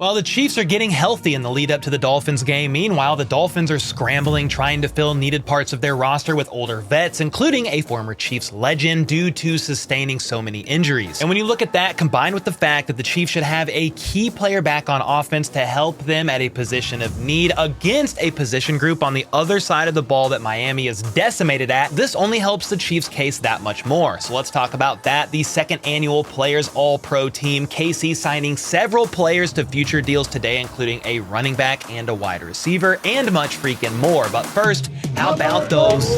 While the Chiefs are getting healthy in the lead up to the Dolphins game, meanwhile, the Dolphins are scrambling, trying to fill needed parts of their roster with older vets, including a former Chiefs legend, due to sustaining so many injuries. And when you look at that, combined with the fact that the Chiefs should have a key player back on offense to help them at a position of need against a position group on the other side of the ball that Miami is decimated at, this only helps the Chiefs' case that much more. So let's talk about that. The second annual Players All-Pro team, KC, signing several players to future deals today, including a running back and a wide receiver, and much freaking more. But first, how about those?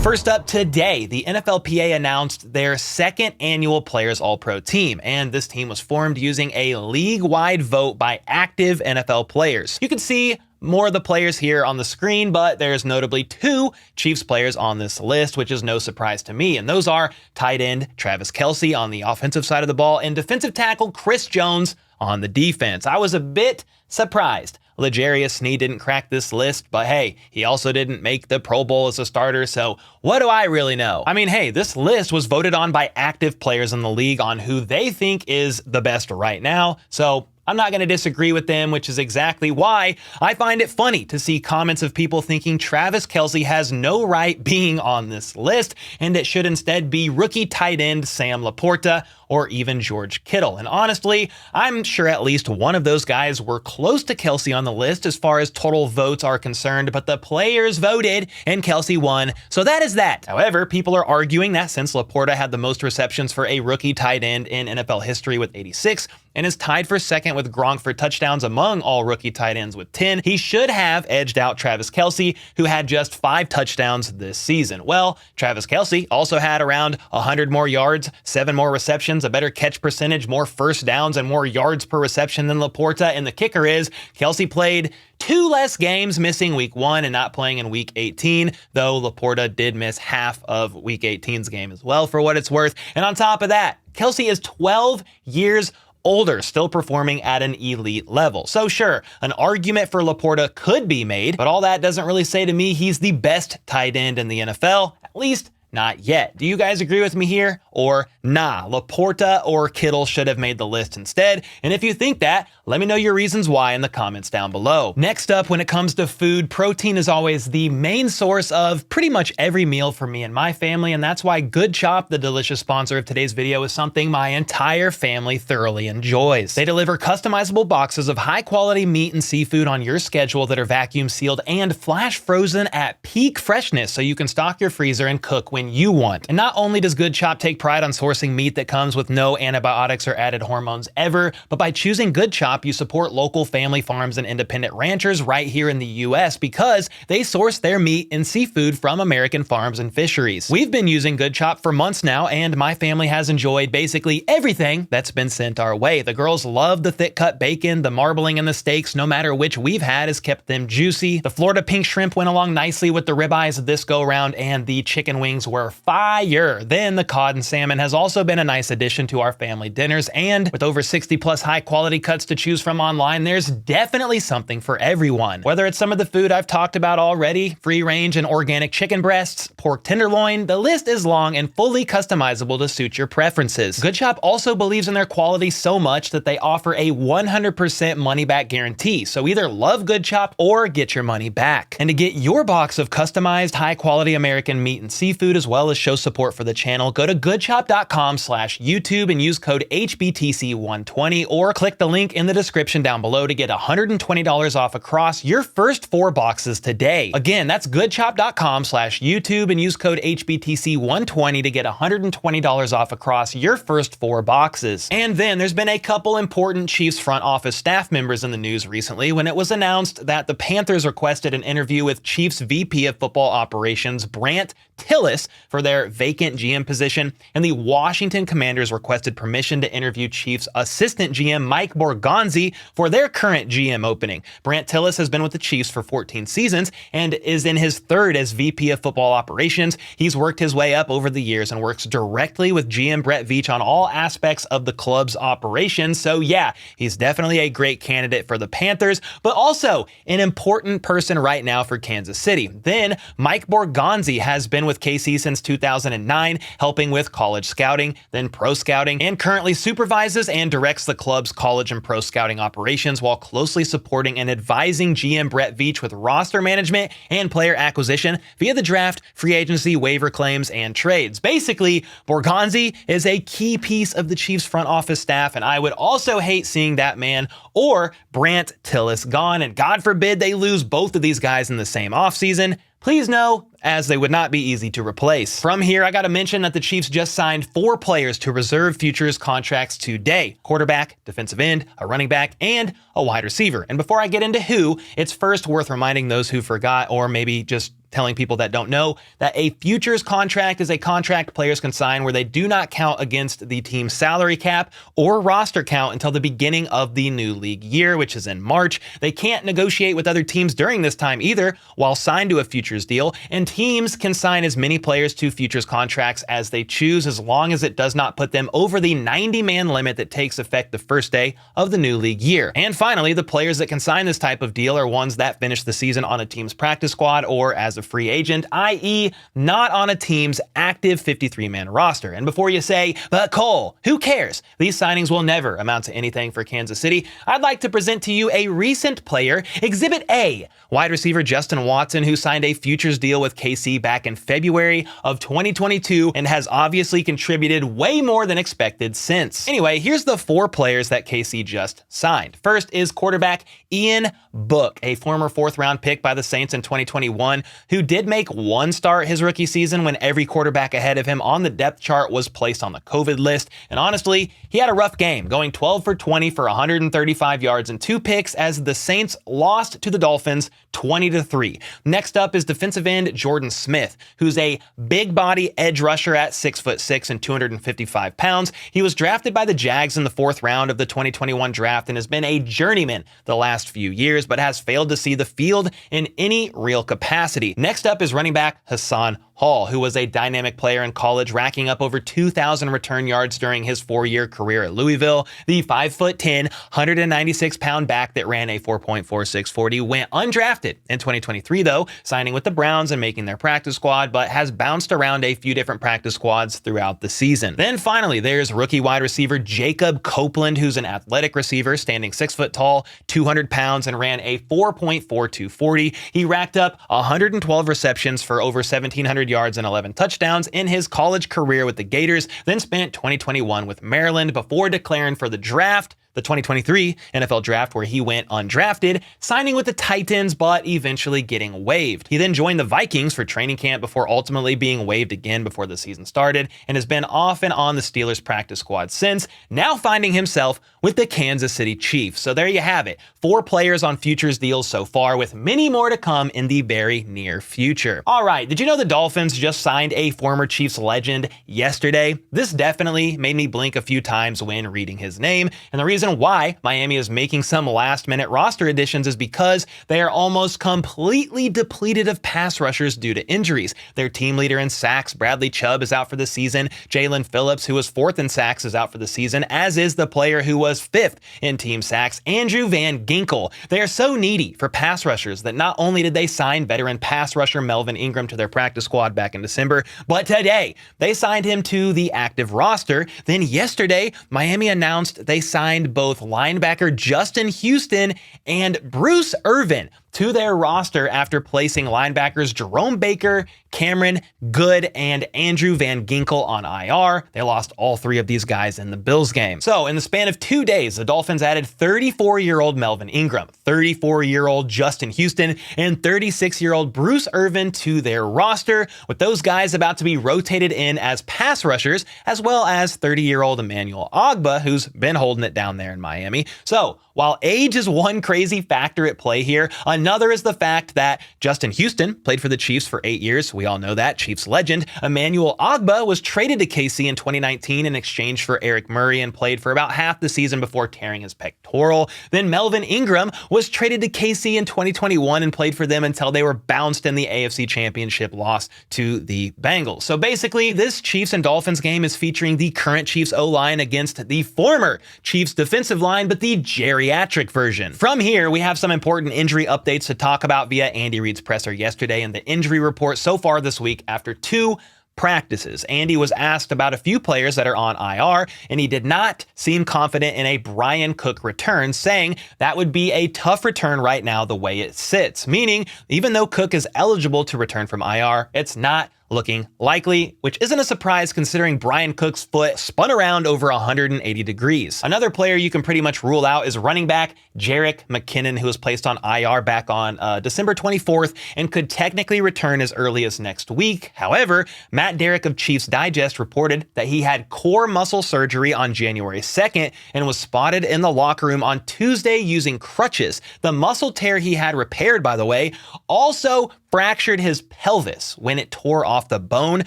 First up today, the NFLPA announced their second annual Players All-Pro team, and this team was formed using a league-wide vote by active NFL players. You can see more of the players here on the screen, but there's notably 2 Chiefs players on this list, which is no surprise to me, and those are tight end Travis Kelce on the offensive side of the ball and defensive tackle Chris Jones on the defense. I was a bit surprised L'Jarius Sneed didn't crack this list, but hey, he also didn't make the Pro Bowl as a starter, so what do I really know? I mean, hey, this list was voted on by active players in the league on who they think is the best right now, so I'm not going to disagree with them, which is exactly why I find it funny to see comments of people thinking Travis Kelce has no right being on this list, and it should instead be rookie tight end Sam LaPorta or even George Kittle. And honestly, I'm sure at least one of those guys were close to Kelce on the list as far as total votes are concerned, but the players voted and Kelce won, so that is that. However, people are arguing that since LaPorta had the most receptions for a rookie tight end in NFL history with 86, and is tied for second with Gronk for touchdowns among all rookie tight ends with 10, he should have edged out Travis Kelce, who had just 5 touchdowns this season. Well, Travis Kelce also had around 100 more yards, 7 more receptions, a better catch percentage, more first downs, and more yards per reception than LaPorta, and the kicker is Kelce played 2 less games, missing week 1 and not playing in week 18, though LaPorta did miss half of week 18's game as well, for what it's worth. And on top of that, Kelce is 12 years older, still performing at an elite level. So sure, an argument for LaPorta could be made, but all that doesn't really say to me he's the best tight end in the NFL, at least not yet. Do you guys agree with me here? Or nah, LaPorta or Kittle should have made the list instead? And if you think that, let me know your reasons why in the comments down below. Next up, when it comes to food, protein is always the main source of pretty much every meal for me and my family, and that's why Good Chop, the delicious sponsor of today's video, is something my entire family thoroughly enjoys. They deliver customizable boxes of high-quality meat and seafood on your schedule that are vacuum sealed and flash frozen at peak freshness, so you can stock your freezer and cook when you want. And not only does Good Chop take pride on sourcing meat that comes with no antibiotics or added hormones ever, but by choosing Good Chop, you support local family farms and independent ranchers right here in the US because they source their meat and seafood from American farms and fisheries. We've been using Good Chop for months now, and my family has enjoyed basically everything that's been sent our way. The girls love the thick cut bacon, the marbling and the steaks, no matter which we've had, has kept them juicy. The Florida pink shrimp went along nicely with the ribeyes this go around, and the chicken wings were fire. Then the cod and salmon has also been a nice addition to our family dinners, and with over 60 plus high quality cuts to choose from online, there's definitely something for everyone. Whether it's some of the food I've talked about already, free range and organic chicken breasts, pork tenderloin, the list is long and fully customizable to suit your preferences. Good Chop also believes in their quality so much that they offer a 100% money back guarantee, so either love Good Chop or get your money back. And to get your box of customized high quality American meat and seafood, as well as show support for the channel, go to goodchop.com/YouTube and use code HBTC120, or click the link in the description down below to get $120 off across your first 4 boxes today. Again, that's goodchop.com/YouTube and use code HBTC120 to get $120 off across your first 4 boxes. And then there's been a couple important Chiefs front office staff members in the news recently when it was announced that the Panthers requested an interview with Chiefs VP of Football Operations Brandt Tilis for their vacant GM position, and the Washington Commanders requested permission to interview Chiefs assistant GM Mike Borzgonzi for their current GM opening. Brandt Tilis has been with the Chiefs for 14 seasons and is in his 3rd as VP of Football Operations. He's worked his way up over the years and works directly with GM Brett Veach on all aspects of the club's operations. So yeah, he's definitely a great candidate for the Panthers, but also an important person right now for Kansas City. Then Mike Borzgonzi has been with KC since 2009, helping with college scouting, then pro scouting, and currently supervises and directs the club's college and pro scouting operations while closely supporting and advising GM Brett Veach with roster management and player acquisition via the draft, free agency, waiver claims, and trades. Basically, Borzgonzi is a key piece of the Chiefs front office staff, and I would also hate seeing that man or Brandt Tilis gone, and God forbid they lose both of these guys in the same offseason. Please know, as they would not be easy to replace. From here, I gotta mention that the Chiefs just signed 4 players to reserve futures contracts today: quarterback, defensive end, a running back, and a wide receiver. And before I get into who, it's first worth reminding those who forgot, or maybe just telling people that don't know, that a futures contract is a contract players can sign where they do not count against the team's salary cap or roster count until the beginning of the new league year, which is in March. They can't negotiate with other teams during this time either while signed to a futures deal, and teams can sign as many players to futures contracts as they choose as long as it does not put them over the 90-man limit that takes effect the first day of the new league year. And finally, the players that can sign this type of deal are ones that finish the season on a team's practice squad or as a free agent, i.e. not on a team's active 53-man roster. And before you say, "But Cole, who cares?" These signings will never amount to anything for Kansas City. I'd like to present to you a recent player, Exhibit A, wide receiver Justin Watson, who signed a futures deal with KC back in February of 2022 and has obviously contributed way more than expected since. Anyway, here's the 4 players that KC just signed. First is quarterback Ian Book, a former 4th-round pick by the Saints in 2021, who did make one start his rookie season when every quarterback ahead of him on the depth chart was placed on the COVID list. And honestly, he had a rough game, going 12 for 20 for 135 yards and 2 picks as the Saints lost to the Dolphins 20-3. Next up is defensive end Jordan Smith, who's a big body edge rusher at 6'6" and 255 pounds. He was drafted by the Jags in the 4th round of the 2021 draft and has been a journeyman the last few years, but has failed to see the field in any real capacity. Next up is running back Hassan Hall, who was a dynamic player in college, racking up over 2,000 return yards during his 4-year career at Louisville. The 5'10", 196-pound back that ran a 4.46 40 went undrafted in 2023, though, signing with the Browns and making their practice squad, but has bounced around a few different practice squads throughout the season. Then finally, there's rookie wide receiver Jacob Copeland, who's an athletic receiver, standing 6 foot tall, 200 pounds, and ran a 4.42 40. He racked up 112 receptions for over 1,700 yards and 11 touchdowns in his college career with the Gators, then spent 2021 with Maryland before declaring for the draft, the 2023 NFL draft, where he went undrafted, signing with the Titans, but eventually getting waived. He then joined the Vikings for training camp before ultimately being waived again before the season started, and has been off and on the Steelers practice squad since, now finding himself with the Kansas City Chiefs. So there you have it. 4 players on futures deals so far, with many more to come in the very near future. All right, did you know the Dolphins just signed a former Chiefs legend yesterday? This definitely made me blink a few times when reading his name, and the reason why Miami is making some last-minute roster additions is because they are almost completely depleted of pass rushers due to injuries. Their team leader in sacks, Bradley Chubb, is out for the season. Jalen Phillips, who was 4th in sacks, is out for the season, as is the player who was 5th in team sacks, Andrew Van Ginkel. They are so needy for pass rushers that not only did they sign veteran pass rusher Melvin Ingram to their practice squad back in December, but today they signed him to the active roster. Then yesterday, Miami announced they signed both linebacker Justin Houston and Bruce Irvin to their roster after placing linebackers Jerome Baker, Cameron Good, and Andrew Van Ginkel on IR. They lost all 3 of these guys in the Bills game. So in the span of 2 days, the Dolphins added 34-year-old Melvin Ingram, 34-year-old Justin Houston, and 36-year-old Bruce Irvin to their roster, with those guys about to be rotated in as pass rushers, as well as 30-year-old Emmanuel Ogbah, who's been holding it down there in Miami. So while age is one crazy factor at play here, another is the fact that Justin Houston played for the Chiefs for 8 years. We all know that, Chiefs legend. Emmanuel Ogbah was traded to KC in 2019 in exchange for Eric Murray and played for about half the season before tearing his pectoral. Then Melvin Ingram was traded to KC in 2021 and played for them until they were bounced in the AFC Championship loss to the Bengals. So basically, this Chiefs and Dolphins game is featuring the current Chiefs O-line against the former Chiefs defensive line, but the geriatric version. From here, we have some important injury updates to talk about via Andy Reid's presser yesterday and the injury report so far this week after 2 practices. Andy was asked about a few players that are on IR, and he did not seem confident in a Bryan Cook return, saying that would be a tough return right now the way it sits, meaning even though Cook is eligible to return from IR, it's not looking likely, which isn't a surprise considering Bryan Cook's foot spun around over 180 degrees. Another player you can pretty much rule out is running back Jerick McKinnon, who was placed on IR back on December 24th and could technically return as early as next week. However, Matt Derrick of Chiefs Digest reported that he had core muscle surgery on January 2nd and was spotted in the locker room on Tuesday using crutches. The muscle tear he had repaired, by the way, also fractured his pelvis when it tore off the bone,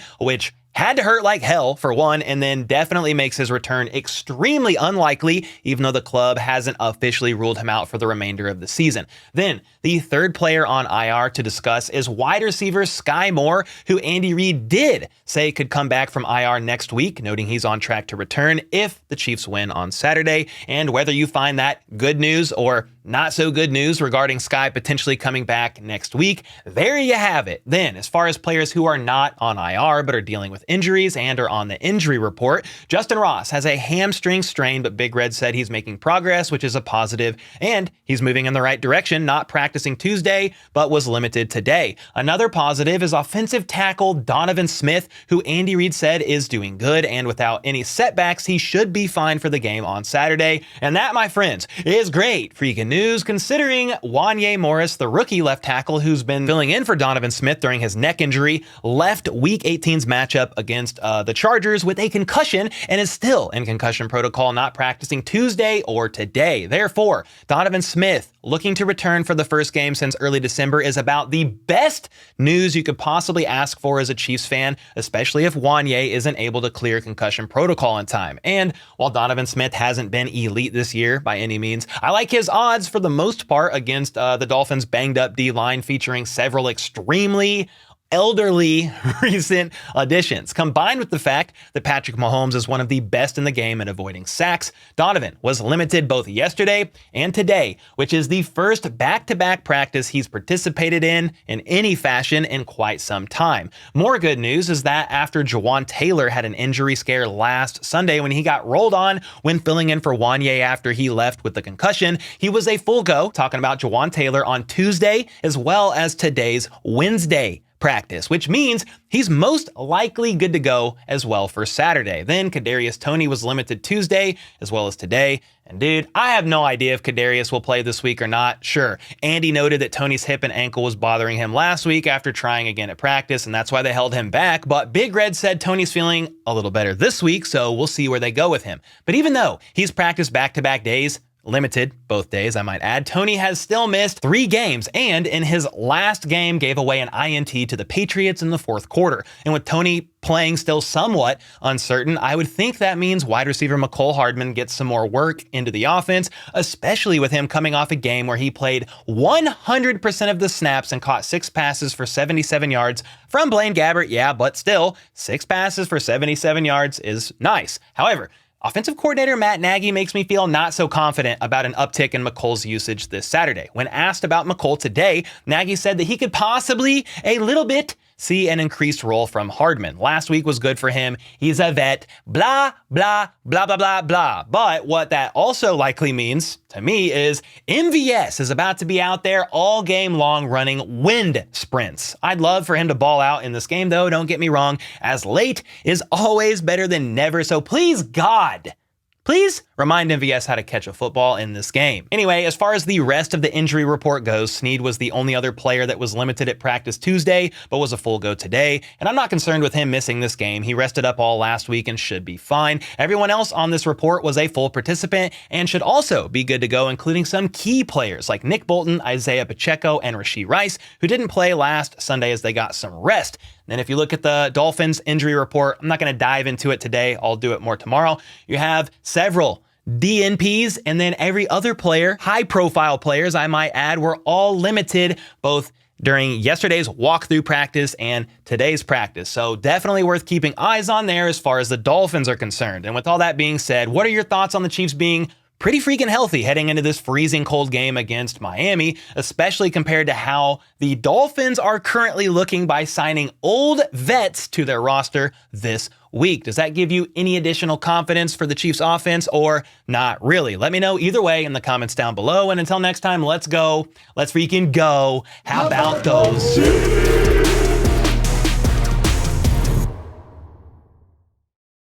which had to hurt like hell for one, and then definitely makes his return extremely unlikely, even though the club hasn't officially ruled him out for the remainder of the season. Then the third player on IR to discuss is wide receiver Sky Moore, who Andy Reid did say could come back from IR next week, noting he's on track to return if the Chiefs win on Saturday. And whether you find that good news or not so good news regarding Sky potentially coming back next week, there you have it. Then, as far as players who are not on IR but are dealing with injuries and are on the injury report, Justin Ross has a hamstring strain, but Big Red said he's making progress, which is a positive, and he's moving in the right direction, not practicing Tuesday, but was limited today. Another positive is offensive tackle Donovan Smith, who Andy Reid said is doing good, and without any setbacks, he should be fine for the game on Saturday. And that, my friends, is great freaking news, considering Wanya Morris, the rookie left tackle who's been filling in for Donovan Smith during his neck injury, left Week 18's matchup against the Chargers with a concussion and is still in concussion protocol, not practicing Tuesday or today. Therefore, Donovan Smith looking to return for the first game since early December is about the best news you could possibly ask for as a Chiefs fan, especially if Wanya isn't able to clear concussion protocol in time. And while Donovan Smith hasn't been elite this year by any means, I like his odds for the most part against the Dolphins' banged up D-line featuring several extremely elderly recent additions. Combined with the fact that Patrick Mahomes is one of the best in the game at avoiding sacks, Donovan was limited both yesterday and today, which is the first back-to-back practice he's participated in any fashion in quite some time. More good news is that after Jawan Taylor had an injury scare last Sunday when he got rolled on when filling in for Wanya after he left with the concussion, he was a full go, talking about Jawan Taylor on Tuesday as well as today's Wednesday practice, which means he's most likely good to go as well for Saturday. Then Toney was limited Tuesday as well as today. And dude, I have no idea if Kadarius will play this week or not. Sure, Andy noted that Toney's hip and ankle was bothering him last week after trying again at practice, and that's why they held him back. But Big Red said Toney's feeling a little better this week, so we'll see where they go with him. But even though he's practiced back-to-back days, limited both days, I might add, Toney has still missed 3 games and in his last game gave away an INT to the Patriots in the fourth quarter. And with Toney playing still somewhat uncertain, I would think that means wide receiver Mecole Hardman gets some more work into the offense, especially with him coming off a game where he played 100% of the snaps and caught 6 passes for 77 yards from Blaine Gabbert. Yeah, but still, 6 passes for 77 yards is nice. However, offensive coordinator Matt Nagy makes me feel not so confident about an uptick in Mecole's usage this Saturday. When asked about Mecole today, Nagy said that he could possibly a little bit see an increased role from Hardman. Last week was good for him. He's a vet, blah, blah, blah, blah, blah, blah. But what that also likely means to me is MVS is about to be out there all game long running wind sprints. I'd love for him to ball out in this game though, don't get me wrong, as late is always better than never. So please God, please remind MVS how to catch a football in this game. Anyway, as far as the rest of the injury report goes, Snead was the only other player that was limited at practice Tuesday, but was a full go today. And I'm not concerned with him missing this game. He rested up all last week and should be fine. Everyone else on this report was a full participant and should also be good to go, including some key players like Nick Bolton, Isaiah Pacheco, and Rashee Rice, who didn't play last Sunday as they got some rest. And if you look at the Dolphins injury report, I'm not going to dive into it today. I'll do it more tomorrow. You have several DNPs, and then every other player, high-profile players, I might add, were all limited both during yesterday's walkthrough practice and today's practice. So definitely worth keeping eyes on there as far as the Dolphins are concerned. And with all that being said, what are your thoughts on the Chiefs being pretty freaking healthy heading into this freezing cold game against Miami, especially compared to how the Dolphins are currently looking by signing old vets to their roster this week. Does that give you any additional confidence for the Chiefs offense or not really? Let me know either way in the comments down below. And until next time, let's go. Let's freaking go. How about those?